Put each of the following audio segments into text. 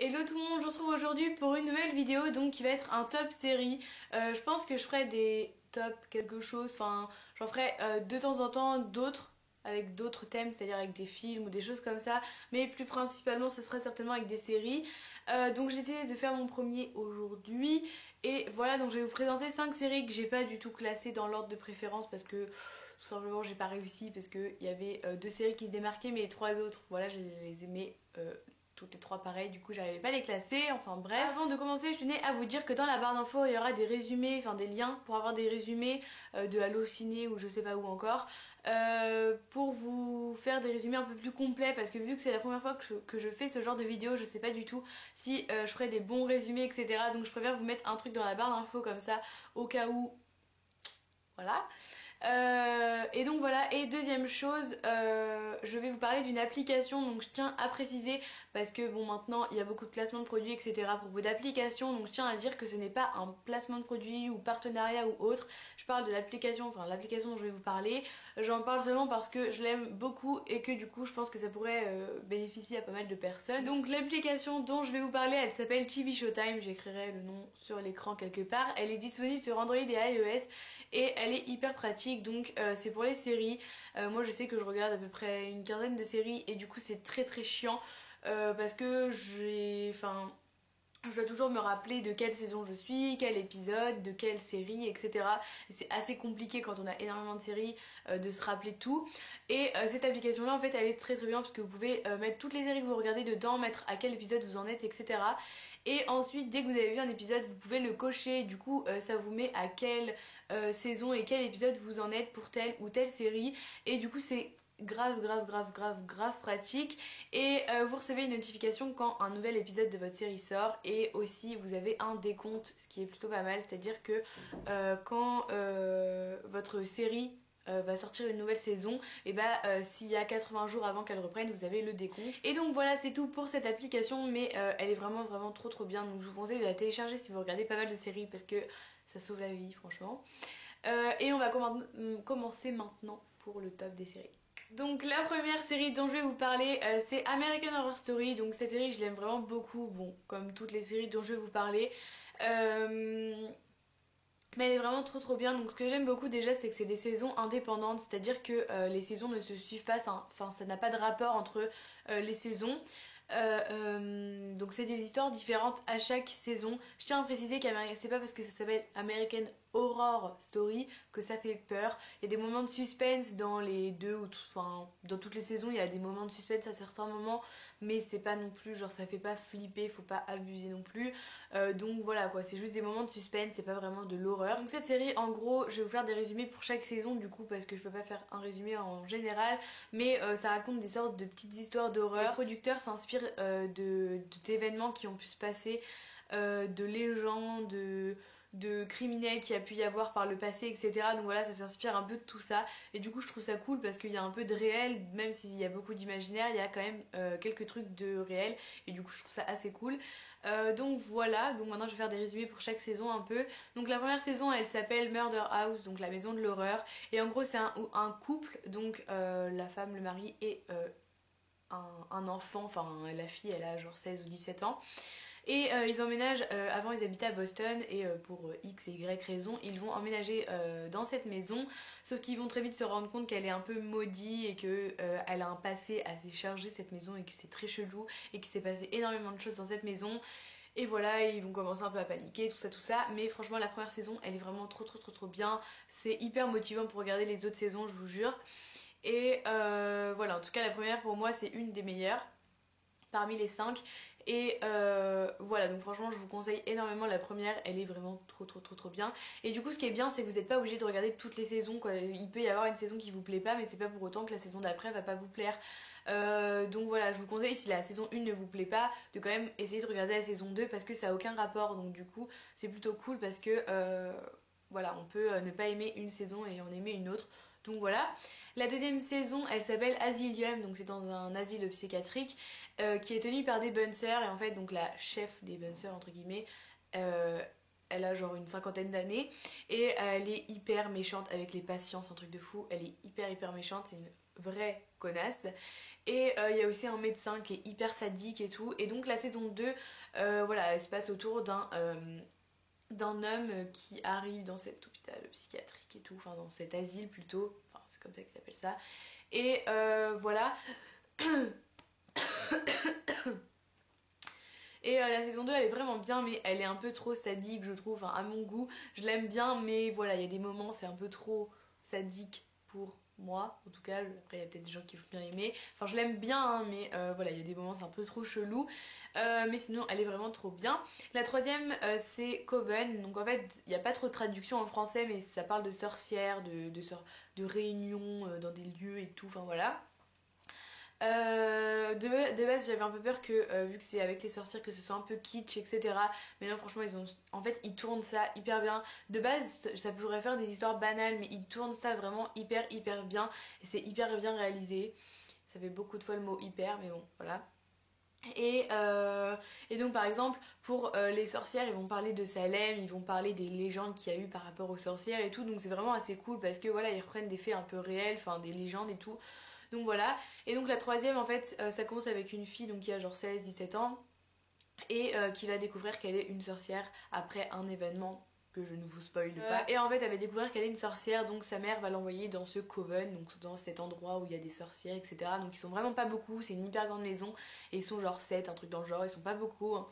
Hello tout le monde, je vous retrouve aujourd'hui pour une nouvelle vidéo donc qui va être un top série. Je pense que je ferai des top quelque chose, enfin j'en ferai de temps en temps d'autres avec d'autres thèmes, c'est-à-dire avec des films ou des choses comme ça, mais plus principalement ce serait certainement avec des séries. Donc j'ai décidé de faire mon premier aujourd'hui et voilà, donc je vais vous présenter 5 séries que j'ai pas du tout classées dans l'ordre de préférence parce que tout simplement j'ai pas réussi, parce qu'il y avait 2 séries qui se démarquaient mais les 3 autres, voilà, je les aimais toutes les 3 pareilles, du coup j'arrivais pas à les classer, enfin bref. Avant de commencer, je tenais à vous dire que dans la barre d'infos il y aura des résumés, enfin des liens pour avoir des résumés de Allociné ou je sais pas où encore, pour vous faire des résumés un peu plus complets, parce que vu que c'est la première fois que je fais ce genre de vidéo, je sais pas du tout si je ferai des bons résumés etc, donc je préfère vous mettre un truc dans la barre d'infos comme ça au cas où, voilà. Et donc voilà, et deuxième chose, je vais vous parler d'une application, donc je tiens à préciser parce que bon, maintenant il y a beaucoup de placements de produits etc à propos d'applications, donc je tiens à dire que ce n'est pas un placement de produit ou partenariat ou autre. Je parle de l'application, enfin l'application dont je vais vous parler, j'en parle seulement parce que je l'aime beaucoup et que du coup je pense que ça pourrait bénéficier à pas mal de personnes. Donc l'application dont je vais vous parler, elle s'appelle TV Showtime, j'écrirai le nom sur l'écran quelque part. Elle est disponible sur Android et iOS et elle est hyper pratique. Donc c'est pour les séries. Moi je sais que je regarde à peu près une quinzaine de séries et du coup c'est très chiant parce que je dois toujours me rappeler de quelle saison je suis, quel épisode, de quelle série, etc. Et c'est assez compliqué quand on a énormément de séries de se rappeler tout. Et cette application là en fait elle est très bien parce que vous pouvez mettre toutes les séries que vous regardez dedans, mettre à quel épisode vous en êtes, etc. Et ensuite dès que vous avez vu un épisode vous pouvez le cocher, du coup ça vous met à quelle saison et quel épisode vous en êtes pour telle ou telle série. Et du coup c'est grave pratique, et vous recevez une notification quand un nouvel épisode de votre série sort, et aussi vous avez un décompte, ce qui est plutôt pas mal, c'est à dire que quand votre série va sortir une nouvelle saison, et bah s'il y a 80 jours avant qu'elle reprenne, vous avez le décompte. Et donc voilà, c'est tout pour cette application, mais elle est vraiment trop bien, donc je vous conseille de la télécharger si vous regardez pas mal de séries parce que ça sauve la vie franchement. Et on va commencer maintenant pour le top des séries. Donc la première série dont je vais vous parler c'est American Horror Story. Donc cette série je l'aime vraiment beaucoup, bon comme toutes les séries dont je vais vous parler, mais elle est vraiment trop bien. Donc ce que j'aime beaucoup déjà c'est que c'est des saisons indépendantes, c'est à dire que les saisons ne se suivent pas, enfin ça n'a pas de rapport entre les saisons. Donc c'est des histoires différentes à chaque saison. Je tiens à préciser que c'est pas parce que ça s'appelle American Horror Story que ça fait peur. Il y a des moments de suspense dans les deux ou enfin dans toutes les saisons, il y a des moments de suspense à certains moments, mais c'est pas non plus genre ça fait pas flipper, faut pas abuser non plus. Donc voilà quoi, c'est juste des moments de suspense, c'est pas vraiment de l'horreur. Donc cette série en gros, je vais vous faire des résumés pour chaque saison du coup parce que je peux pas faire un résumé en général, mais ça raconte des sortes de petites histoires d'horreur. Le producteur s'inspire d'événements qui ont pu se passer, de légendes, de criminels qu'il y a pu y avoir par le passé, etc. Donc voilà, ça s'inspire un peu de tout ça. Et du coup, je trouve ça cool parce qu'il y a un peu de réel, même s'il y a beaucoup d'imaginaire, il y a quand même quelques trucs de réel. Et du coup, je trouve ça assez cool. Donc voilà, donc maintenant je vais faire des résumés pour chaque saison un peu. Donc la première saison, elle s'appelle Murder House, donc la maison de l'horreur. Et en gros, c'est un couple, donc la femme, le mari et un enfant, enfin la fille, elle a genre 16 ou 17 ans. Et ils emménagent, avant ils habitaient à Boston et pour X et Y raison ils vont emménager dans cette maison, sauf qu'ils vont très vite se rendre compte qu'elle est un peu maudite et que elle a un passé assez chargé cette maison et que c'est très chelou et qu'il s'est passé énormément de choses dans cette maison. Et voilà, ils vont commencer un peu à paniquer, tout ça, mais franchement la première saison elle est vraiment trop bien, c'est hyper motivant pour regarder les autres saisons, je vous jure. Et voilà, en tout cas la première pour moi c'est une des meilleures parmi les 5. Et voilà, donc franchement je vous conseille énormément la première, elle est vraiment trop bien. Et du coup ce qui est bien c'est que vous n'êtes pas obligé de regarder toutes les saisons quoi. Il peut y avoir une saison qui vous plaît pas, mais c'est pas pour autant que la saison d'après va pas vous plaire. Donc voilà, je vous conseille, si la saison 1 ne vous plaît pas, de quand même essayer de regarder la saison 2 parce que ça a aucun rapport. Donc du coup c'est plutôt cool parce que voilà, on peut ne pas aimer une saison et en aimer une autre. Donc voilà. La deuxième saison elle s'appelle Asylum, donc c'est dans un asile psychiatrique qui est tenu par des bunsers. Et en fait donc la chef des bunsers entre guillemets, elle a genre une cinquantaine d'années et elle est hyper méchante avec les patients, c'est un truc de fou, elle est hyper méchante, c'est une vraie connasse. Et il y a aussi un médecin qui est hyper sadique et tout. Et donc la saison 2, voilà, elle se passe autour d'un homme qui arrive dans cet hôpital psychiatrique et tout, enfin dans cet asile plutôt, enfin c'est comme ça qu'il s'appelle ça. Et voilà. Et la saison 2 elle est vraiment bien, mais elle est un peu trop sadique je trouve, enfin, à mon goût. Je l'aime bien mais voilà, il y a des moments c'est un peu trop sadique pour moi en tout cas. Après il y a peut-être des gens qui vont bien aimer, enfin je l'aime bien hein, mais voilà, il y a des moments c'est un peu trop chelou. Mais sinon elle est vraiment trop bien. La troisième c'est Coven, donc en fait il n'y a pas trop de traduction en français mais ça parle de sorcières, de réunions dans des lieux et tout, enfin voilà. De base j'avais un peu peur que vu que c'est avec les sorcières que ce soit un peu kitsch etc, mais non franchement en fait ils tournent ça hyper bien. De base ça pourrait faire des histoires banales mais ils tournent ça vraiment hyper bien et c'est hyper bien réalisé. Ça fait beaucoup de fois le mot hyper mais bon voilà. Et donc par exemple pour les sorcières ils vont parler de Salem, ils vont parler des légendes qu'il y a eu par rapport aux sorcières et tout, donc c'est vraiment assez cool parce que voilà ils reprennent des faits un peu réels, enfin des légendes et tout. Donc voilà, et donc la troisième en fait ça commence avec une fille donc qui a genre 16-17 ans et qui va découvrir qu'elle est une sorcière après un événement que je ne vous spoil pas. Et en fait elle va découvrir qu'elle est une sorcière, donc sa mère va l'envoyer dans ce coven, donc dans cet endroit où il y a des sorcières etc. Donc ils sont vraiment pas beaucoup, c'est une hyper grande maison et ils sont genre 7, un truc dans le genre, ils sont pas beaucoup hein.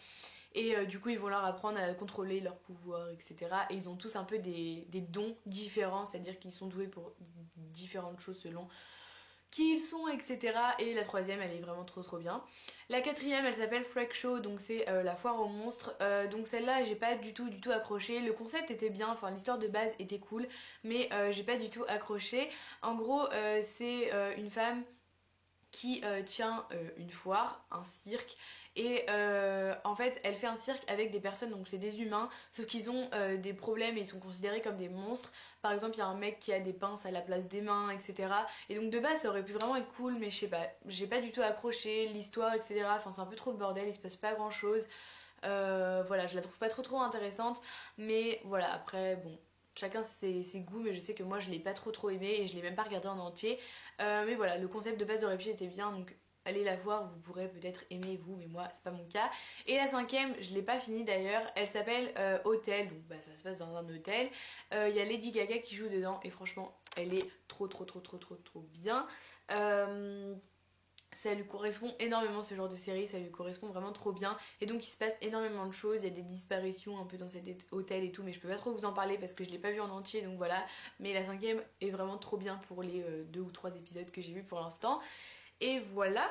Et du coup ils vont leur apprendre à contrôler leur pouvoir etc. Et ils ont tous un peu des dons différents, c'est-à-dire qu'ils sont doués pour différentes choses selon qui ils sont, etc. Et la troisième, elle est vraiment trop bien. La quatrième, elle s'appelle Freak Show, donc c'est la foire aux monstres. Donc celle-là, j'ai pas du tout accroché. Le concept était bien, enfin l'histoire de base était cool, mais j'ai pas du tout accroché. En gros, c'est une femme qui tient une foire, un cirque, et en fait elle fait un cirque avec des personnes, donc c'est des humains, sauf qu'ils ont des problèmes et ils sont considérés comme des monstres. Par exemple il y a un mec qui a des pinces à la place des mains etc. Et donc de base ça aurait pu vraiment être cool mais je sais pas, j'ai pas du tout accroché l'histoire etc. Enfin c'est un peu trop le bordel, il se passe pas grand chose. Voilà, je la trouve pas trop intéressante, mais voilà, après bon, chacun ses goûts, mais je sais que moi je l'ai pas trop aimé et je l'ai même pas regardé en entier. Mais voilà, le concept de base de Pu était bien, donc allez la voir, vous pourrez peut-être aimer vous, mais moi c'est pas mon cas. Et la cinquième, je l'ai pas finie d'ailleurs, elle s'appelle Hôtel, donc bah, ça se passe dans un hôtel. Il y a Lady Gaga qui joue dedans et franchement elle est trop bien. Ça lui correspond énormément ce genre de série, ça lui correspond vraiment trop bien. Et donc il se passe énormément de choses, il y a des disparitions un peu dans cet hôtel et tout, mais je peux pas trop vous en parler parce que je l'ai pas vu en entier, donc voilà. Mais la cinquième est vraiment trop bien pour les 2 ou 3 épisodes que j'ai vus pour l'instant. Et voilà.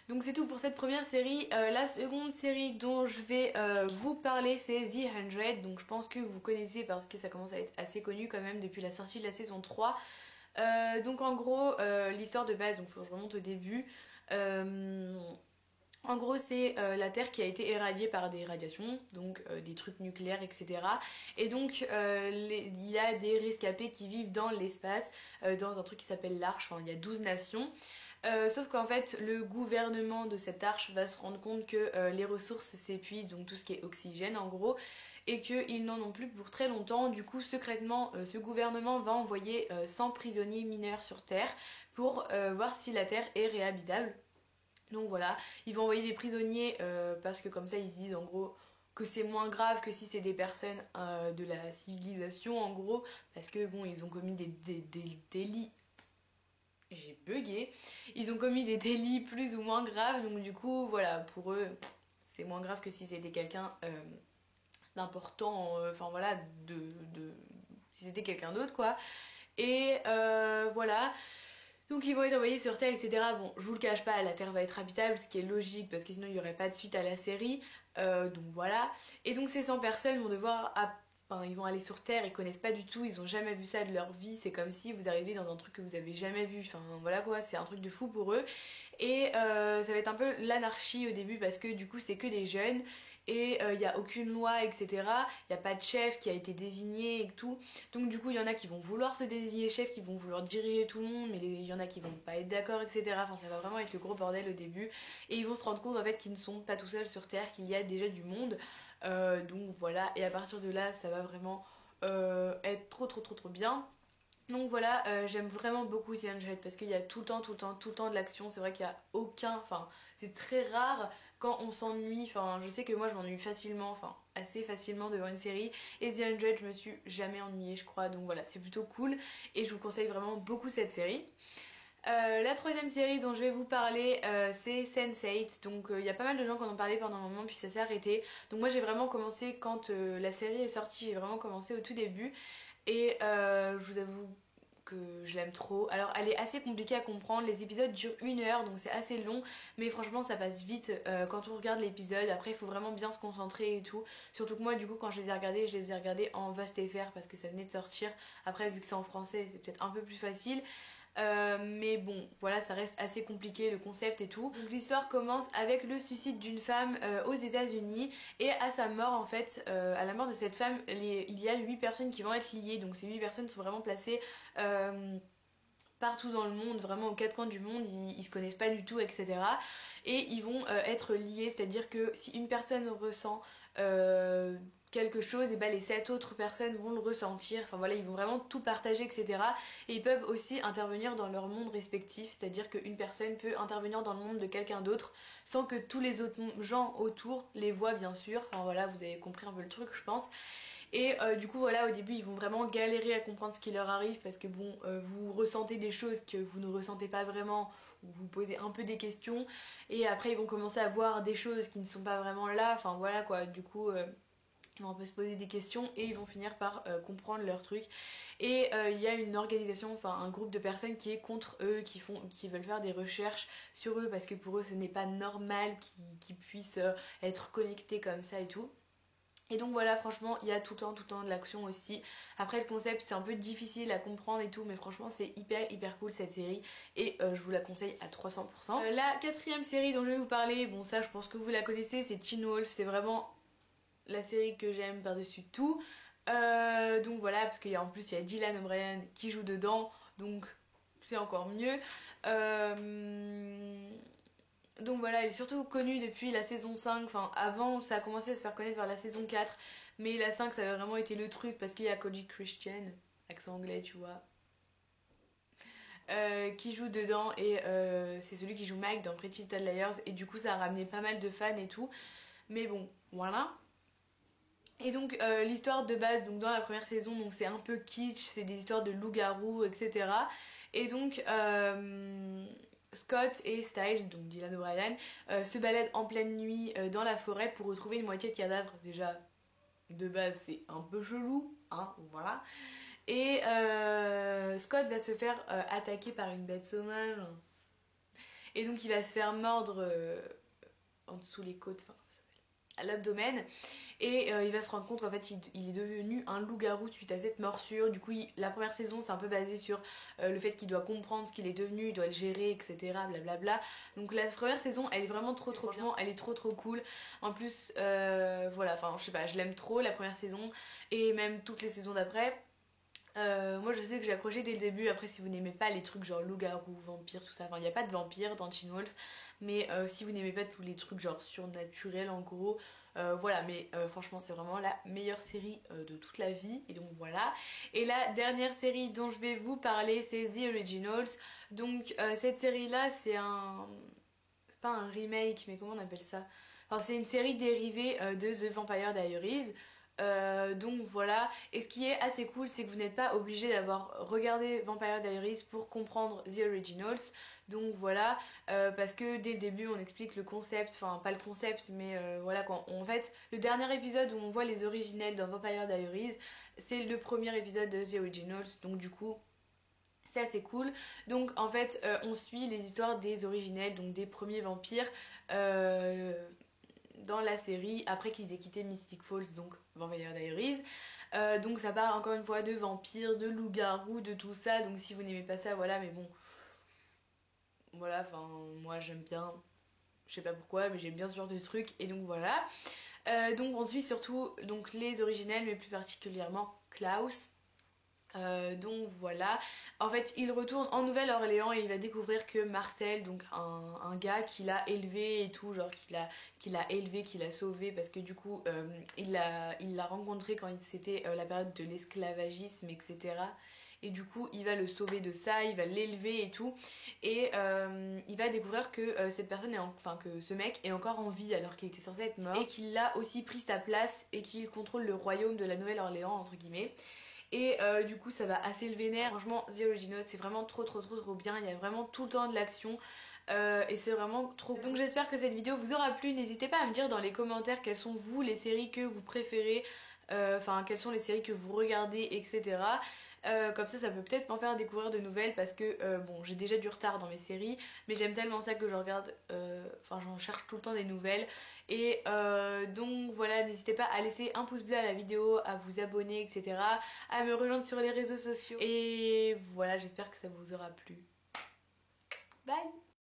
Donc c'est tout pour cette première série. La seconde série dont je vais vous parler c'est The 100. Donc je pense que vous connaissez parce que ça commence à être assez connu quand même depuis la sortie de la saison 3. Donc en gros l'histoire de base, donc faut que je remonte au début. En gros c'est la Terre qui a été irradiée par des radiations, donc des trucs nucléaires etc. Et donc il y a des rescapés qui vivent dans l'espace, dans un truc qui s'appelle l'Arche, enfin il y a 12 nations. Sauf qu'en fait le gouvernement de cette arche va se rendre compte que les ressources s'épuisent, donc tout ce qui est oxygène en gros, et qu'ils n'en ont plus pour très longtemps. Du coup secrètement ce gouvernement va envoyer 100 prisonniers mineurs sur Terre pour voir si la Terre est réhabitable. Donc voilà, ils vont envoyer des prisonniers parce que comme ça ils se disent en gros que c'est moins grave que si c'est des personnes de la civilisation en gros, parce que bon ils ont commis des délits. J'ai bugué. Ils ont commis des délits plus ou moins graves, donc du coup voilà, pour eux c'est moins grave que si c'était quelqu'un d'important, enfin voilà, si c'était quelqu'un d'autre quoi. Et voilà. Donc ils vont être envoyés sur Terre, etc. Bon, je vous le cache pas, la Terre va être habitable, ce qui est logique parce que sinon il n'y aurait pas de suite à la série. Donc voilà. Et donc ces 100 personnes vont devoir... Enfin, ils vont aller sur Terre, ils connaissent pas du tout, ils ont jamais vu ça de leur vie. C'est comme si vous arrivez dans un truc que vous avez jamais vu. Enfin voilà quoi, c'est un truc de fou pour eux. Et ça va être un peu l'anarchie au début parce que du coup c'est que des jeunes. Et il n'y a aucune loi, etc. Il n'y a pas de chef qui a été désigné et tout. Donc du coup, il y en a qui vont vouloir se désigner chef, qui vont vouloir diriger tout le monde, mais il y en a qui vont pas être d'accord, etc. Enfin, ça va vraiment être le gros bordel au début. Et ils vont se rendre compte en fait qu'ils ne sont pas tout seuls sur Terre, qu'il y a déjà du monde. Donc voilà, et à partir de là, ça va vraiment être trop bien. Donc voilà, j'aime vraiment beaucoup The 100 parce qu'il y a tout le temps, tout le temps, tout le temps de l'action. C'est vrai qu'il y a aucun, enfin c'est très rare quand on s'ennuie. Enfin je sais que moi je m'ennuie facilement, enfin assez facilement devant une série. Et The 100 je me suis jamais ennuyée je crois. Donc voilà, c'est plutôt cool et je vous conseille vraiment beaucoup cette série. La troisième série dont je vais vous parler, c'est Sense8. Donc il y a pas mal de gens qui en ont parlé pendant un moment puis ça s'est arrêté. Donc moi j'ai vraiment commencé quand la série est sortie, j'ai vraiment commencé au tout début. Et je vous avoue que je l'aime trop. Alors elle est assez compliquée à comprendre, les épisodes durent 1 heure donc c'est assez long, mais franchement ça passe vite quand on regarde l'épisode. Après il faut vraiment bien se concentrer et tout. Surtout que moi du coup quand je les ai regardés en VAST FR parce que ça venait de sortir. Après vu que c'est en français c'est peut-être un peu plus facile. Mais bon, voilà, ça reste assez compliqué le concept et tout. Donc l'histoire commence avec le suicide d'une femme aux États-Unis et à sa mort en fait, à la mort de cette femme, il y a 8 personnes qui vont être liées. Donc ces 8 personnes sont vraiment placées partout dans le monde, vraiment aux 4 coins du monde, ils se connaissent pas du tout, etc. Et ils vont être liés, c'est-à-dire que si une personne ressent euh, quelque chose, et ben les 7 autres personnes vont le ressentir, enfin voilà, ils vont vraiment tout partager, etc. Et ils peuvent aussi intervenir dans leur monde respectif, c'est-à-dire qu'une personne peut intervenir dans le monde de quelqu'un d'autre sans que tous les autres gens autour les voient bien sûr, enfin voilà, vous avez compris un peu le truc je pense. Et du coup voilà au début ils vont vraiment galérer à comprendre ce qui leur arrive parce que bon vous ressentez des choses que vous ne ressentez pas vraiment ou vous posez un peu des questions et après ils vont commencer à voir des choses qui ne sont pas vraiment là, enfin voilà quoi, du coup ils vont un peu se poser des questions et ils vont finir par comprendre leur truc. Et il y a une organisation, enfin un groupe de personnes qui est contre eux, qui veulent faire des recherches sur eux parce que pour eux ce n'est pas normal qu'ils puissent être connectés comme ça et tout. Et donc voilà, franchement, il y a tout le temps de l'action aussi. Après, le concept, c'est un peu difficile à comprendre et tout, mais franchement, c'est hyper cool cette série et je vous la conseille à 300%. La quatrième série dont je vais vous parler, bon ça, je pense que vous la connaissez, c'est Teen Wolf. C'est vraiment la série que j'aime par-dessus tout. Donc voilà, parce qu'en plus, il y a Dylan O'Brien qui joue dedans, donc c'est encore mieux. Donc voilà, elle est surtout connue depuis la saison 5. Enfin, avant, ça a commencé à se faire connaître vers la saison 4. Mais la 5, ça a vraiment été le truc parce qu'il y a Cody Christian, accent anglais, tu vois, qui joue dedans. Et c'est celui qui joue Mike dans Pretty Little Liars. Et du coup, ça a ramené pas mal de fans et tout. Mais bon, voilà. Et donc l'histoire de base, donc dans la première saison, donc c'est un peu kitsch, c'est des histoires de loups-garous, etc. Et donc Scott et Styles, donc Dylan O'Brien, se baladent en pleine nuit dans la forêt pour retrouver une moitié de cadavre. Déjà, de base, c'est un peu chelou, hein, voilà. Et Scott va se faire attaquer par une bête sauvage. Et donc il va se faire mordre en dessous les côtes, enfin, à l'abdomen. Et il va se rendre compte qu'en fait il est devenu un loup-garou suite à cette morsure. Du coup la première saison c'est un peu basé sur le fait qu'il doit comprendre ce qu'il est devenu, il doit le gérer, etc. Blablabla. Donc la première saison elle est vraiment trop bien, elle est trop cool. En plus voilà, enfin je sais pas, je l'aime trop la première saison et même toutes les saisons d'après. Moi je sais que j'ai accroché dès le début. Après si vous n'aimez pas les trucs genre loup-garou, vampire, tout ça, enfin il n'y a pas de vampire dans Teen Wolf, mais si vous n'aimez pas tous les trucs genre surnaturels en gros, voilà, mais franchement c'est vraiment la meilleure série de toute la vie. Et donc voilà. Et la dernière série dont je vais vous parler c'est The Originals. Donc cette série là c'est pas un remake mais comment on appelle ça, enfin c'est une série dérivée de The Vampire Diaries. Donc voilà, et ce qui est assez cool c'est que vous n'êtes pas obligé d'avoir regardé Vampire Diaries pour comprendre The Originals. Donc voilà, parce que dès le début on explique le concept, enfin pas le concept mais voilà quand en fait le dernier épisode où on voit les originels dans Vampire Diaries c'est le premier épisode de The Originals, donc du coup c'est assez cool. Donc en fait on suit les histoires des originels, donc des premiers vampires dans la série après qu'ils aient quitté Mystic Falls, donc Vampire Diaries. Donc ça parle encore une fois de vampires, de loups-garous, de tout ça. Donc si vous n'aimez pas ça, voilà, mais bon, voilà, enfin moi j'aime bien, je sais pas pourquoi, mais j'aime bien ce genre de truc et donc voilà. Donc on suit surtout donc les originels, mais plus particulièrement Klaus. Donc voilà, en fait il retourne en Nouvelle-Orléans et il va découvrir que Marcel, donc un gars qu'il a élevé et tout, genre qu'il a élevé, qu'il a sauvé parce que du coup il l'a rencontré quand c'était la période de l'esclavagisme, etc. et du coup il va le sauver de ça, il va l'élever et tout, et il va découvrir que cette personne que ce mec est encore en vie alors qu'il était censé être mort, et qu'il a aussi pris sa place et qu'il contrôle le royaume de la Nouvelle-Orléans entre guillemets. Et du coup ça va assez le vénère. Franchement The Originals c'est vraiment trop bien, il y a vraiment tout le temps de l'action. Et c'est vraiment trop cool. Donc j'espère que cette vidéo vous aura plu. N'hésitez pas à me dire dans les commentaires quelles sont vous les séries que vous préférez, enfin quelles sont les séries que vous regardez, etc. Comme ça peut peut-être m'en faire découvrir de nouvelles, parce que bon, j'ai déjà du retard dans mes séries, mais j'aime tellement ça que je regarde, enfin j'en cherche tout le temps des nouvelles. Et donc voilà, n'hésitez pas à laisser un pouce bleu à la vidéo, à vous abonner, etc. À me rejoindre sur les réseaux sociaux. Et voilà, j'espère que ça vous aura plu. Bye!